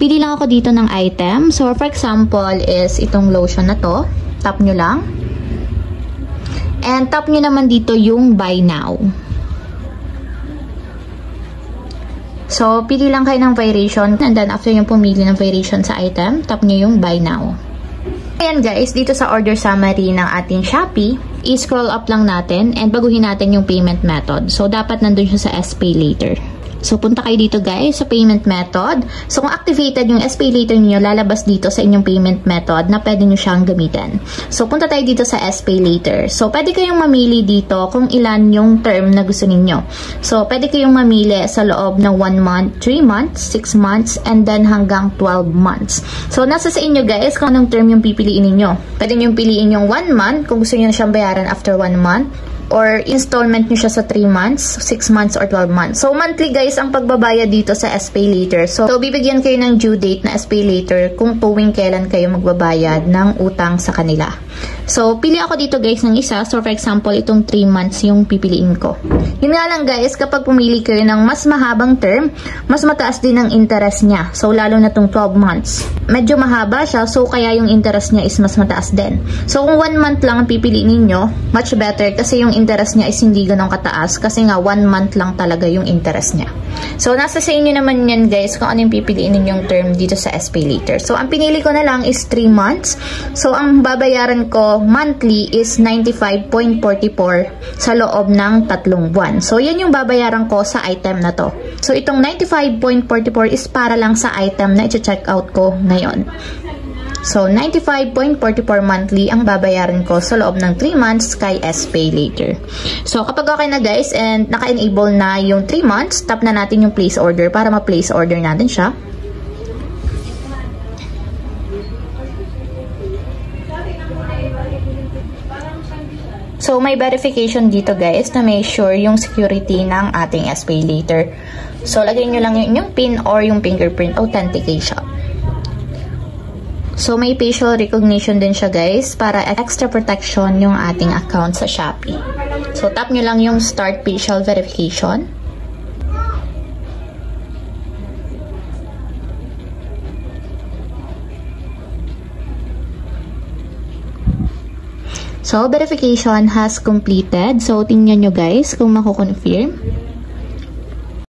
pili lang ako dito ng item. So, for example, is itong lotion na to. Tap nyo lang. And tap nyo naman dito yung buy now. So, pili lang kayo ng variation. And then, after yung pumili ng variation sa item, tap nyo yung buy now. Ayan guys, dito sa order summary ng ating Shopee, i-scroll up lang natin and baguhin natin yung payment method. So, dapat nandun siya sa SPay Later. So, punta kayo dito guys sa payment method. So, kung activated yung SPay Later niyo, lalabas dito sa inyong payment method na pwede nyo siyang gamitin. So, punta tayo dito sa SPay Later. So, pwede kayong mamili dito kung ilan yung term na gusto ninyo. So, pwede kayong mamili sa loob ng 1 month, 3 months, 6 months, and then hanggang 12 months. So, nasa sa inyo guys kung anong term yung pipiliin ninyo. Pwede nyo piliin yung 1 month kung gusto nyo na siyang bayaran after 1 month. Or installment nyo siya sa 3 months, 6 months, or 12 months. So, monthly guys ang pagbabayad dito sa SPay Later. So, bibigyan kayo ng due date na SPay Later kung tuwing kailan kayo magbabayad ng utang sa kanila. So, pili ako dito guys ng isa. So, for example, itong 3 months yung pipiliin ko. Yun nga lang guys, kapag pumili kayo ng mas mahabang term, mas mataas din ang interest niya. So, lalo na itong 12 months. Medyo mahaba siya, so kaya yung interest niya is mas mataas din. So, kung 1 month lang ang pipiliin ninyo, much better kasi yung interest niya is hindi ganun kataas kasi nga 1 month lang talaga yung interest niya. So, nasa sa inyo naman yan guys kung ano yung pipiliin ninyong term dito sa SPay Later. So, ang pinili ko na lang is 3 months. So, ang babayaran ko monthly is 95.44 sa loob ng 3 buwan. So, yan yung babayaran ko sa item na to. So, itong 95.44 is para lang sa item na i-check out ko ngayon. So, 95.44 monthly ang babayaran ko sa loob ng 3 months kay SPay Later. So, kapag okay na guys and naka-enable na yung 3 months, tap na natin yung place order para ma-place order natin siya. So, may verification dito guys na may sure yung security ng ating SPay Later. So, lagay nyo lang yung inyong PIN or yung fingerprint authentication. So, may facial recognition din siya guys para extra protection yung ating account sa Shopee. So, tap nyo lang yung start facial verification. So, verification has completed. So, tingnan nyo guys kung mako-confirm.